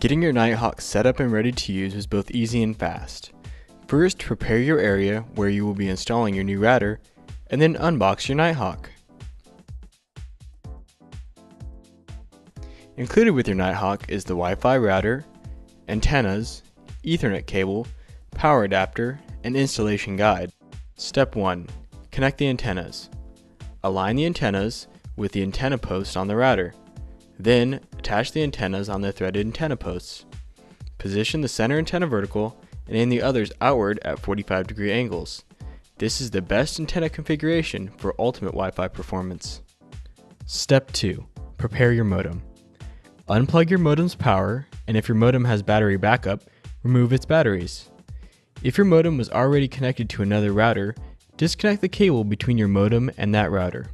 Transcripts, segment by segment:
Getting your Nighthawk set up and ready to use is both easy and fast. First, prepare your area where you will be installing your new router, and then unbox your Nighthawk. Included with your Nighthawk is the Wi-Fi router, antennas, Ethernet cable, power adapter, and installation guide. Step 1. Connect the antennas. Align the antennas with the antenna post on the router. Then, attach the antennas on the threaded antenna posts. Position the center antenna vertical and aim the others outward at 45-degree angles. This is the best antenna configuration for ultimate Wi-Fi performance. Step 2. Prepare your modem. Unplug your modem's power, and if your modem has battery backup, remove its batteries. If your modem was already connected to another router, disconnect the cable between your modem and that router.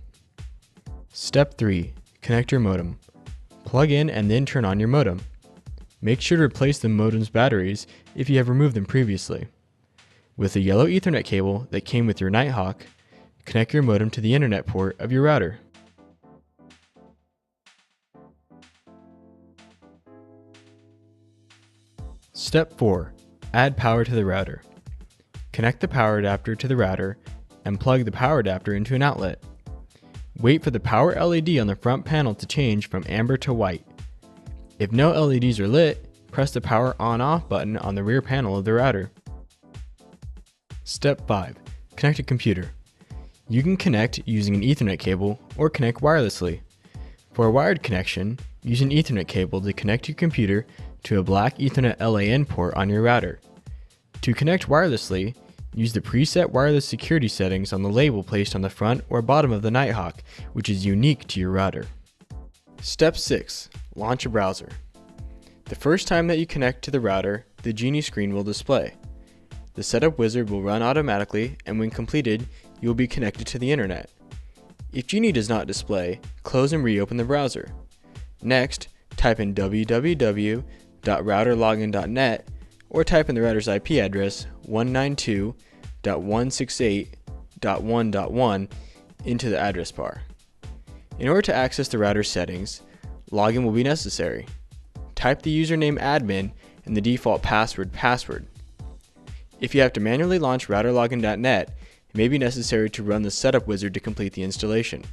Step 3. Connect your modem. Plug in and then turn on your modem. Make sure to replace the modem's batteries if you have removed them previously. With the yellow Ethernet cable that came with your Nighthawk, connect your modem to the internet port of your router. Step 4. Add power to the router. Connect the power adapter to the router and plug the power adapter into an outlet. Wait for the power LED on the front panel to change from amber to white. If no LEDs are lit, press the power on/off button on the rear panel of the router. Step 5. Connect a computer. You can connect using an Ethernet cable or connect wirelessly. For a wired connection, use an Ethernet cable to connect your computer to a black Ethernet LAN port on your router. To connect wirelessly, use the preset wireless security settings on the label placed on the front or bottom of the Nighthawk, which is unique to your router. Step 6. Launch a browser. The first time that you connect to the router, the Genie screen will display. The setup wizard will run automatically, and when completed, you will be connected to the internet. If Genie does not display, close and reopen the browser. Next, type in www.routerlogin.net or type in the router's IP address 192.168.1.1 into the address bar. In order to access the router settings, login will be necessary. Type the username admin and the default password. If you have to manually launch routerlogin.net, it may be necessary to run the setup wizard to complete the installation.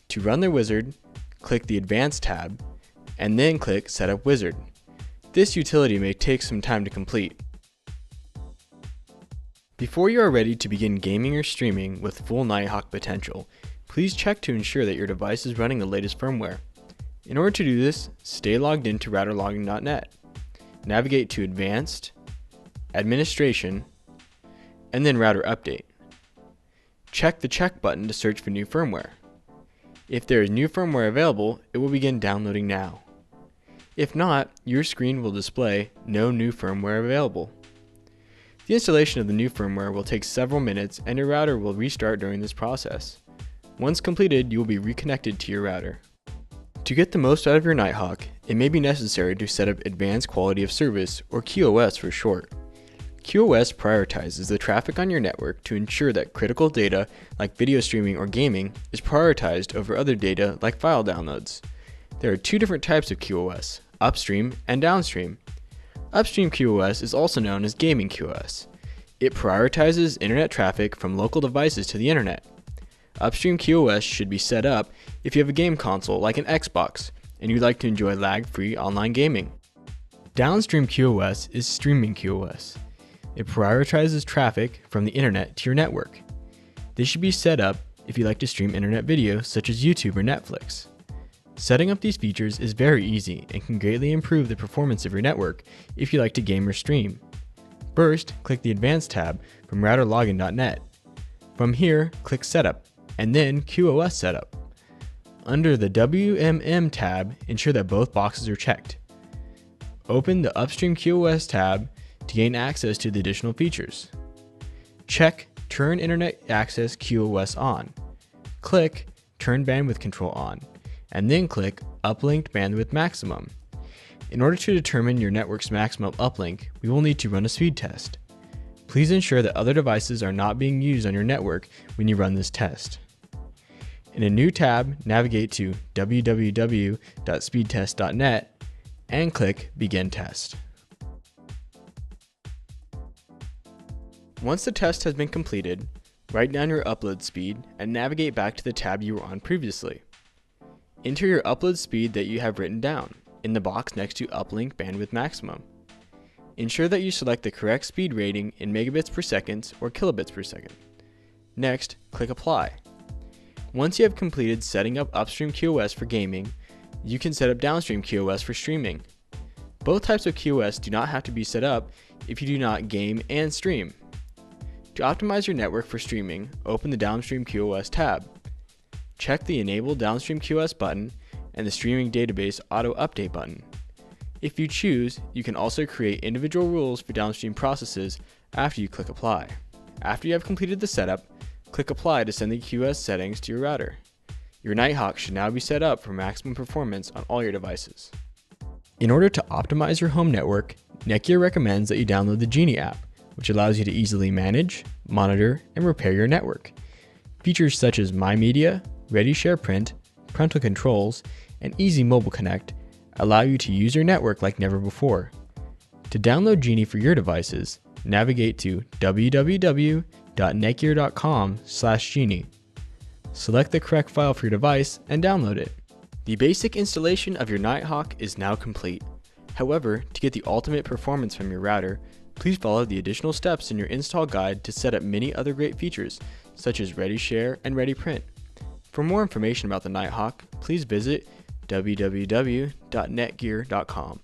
To run the wizard, click the Advanced tab and then click Setup Wizard. This utility may take some time to complete. Before you are ready to begin gaming or streaming with full Nighthawk potential, please check to ensure that your device is running the latest firmware. In order to do this, stay logged into routerlogin.net. Navigate to Advanced, Administration, and then Router Update. Check the check button to search for new firmware. If there is new firmware available, it will begin downloading now. If not, your screen will display no new firmware available. The installation of the new firmware will take several minutes and your router will restart during this process. Once completed, you will be reconnected to your router. To get the most out of your Nighthawk, it may be necessary to set up Advanced Quality of Service, or QoS for short. QoS prioritizes the traffic on your network to ensure that critical data like video streaming or gaming is prioritized over other data like file downloads. There are two different types of QoS, upstream and downstream. Upstream QoS is also known as gaming QoS. It prioritizes internet traffic from local devices to the internet. Upstream QoS should be set up if you have a game console like an Xbox and you'd like to enjoy lag-free online gaming. Downstream QoS is streaming QoS. It prioritizes traffic from the internet to your network. This should be set up if you like to stream internet video such as YouTube or Netflix. Setting up these features is very easy and can greatly improve the performance of your network if you like to game or stream. First, click the Advanced tab from routerlogin.net. From here, click Setup, and then QoS Setup. Under the WMM tab, ensure that both boxes are checked. Open the Upstream QoS tab to gain access to the additional features. Check Turn Internet Access QoS On. Click Turn Bandwidth Control On, and then click Uplinked Bandwidth Maximum. In order to determine your network's maximum uplink, we will need to run a speed test. Please ensure that other devices are not being used on your network when you run this test. In a new tab, navigate to www.speedtest.net and click Begin Test. Once the test has been completed, write down your upload speed and navigate back to the tab you were on previously. Enter your upload speed that you have written down in the box next to Uplink Bandwidth Maximum. Ensure that you select the correct speed rating in megabits per second or kilobits per second. Next, click Apply. Once you have completed setting up upstream QoS for gaming, you can set up downstream QoS for streaming. Both types of QoS do not have to be set up if you do not game and stream. To optimize your network for streaming, open the Downstream QoS tab. Check the Enable Downstream QoS button and the Streaming Database Auto Update button. If you choose, you can also create individual rules for downstream processes after you click Apply. After you have completed the setup, click Apply to send the QoS settings to your router. Your Nighthawk should now be set up for maximum performance on all your devices. In order to optimize your home network, NETGEAR recommends that you download the Genie app, which allows you to easily manage, monitor, and repair your network. Features such as My Media, Ready Share Print, parental controls, and Easy Mobile Connect allow you to use your network like never before. To download Genie for your devices, navigate to www.netgear.com/Genie. Select the correct file for your device and download it. The basic installation of your Nighthawk is now complete. However, to get the ultimate performance from your router, please follow the additional steps in your install guide to set up many other great features such as Ready Share and Ready Print. For more information about the Nighthawk, please visit www.netgear.com.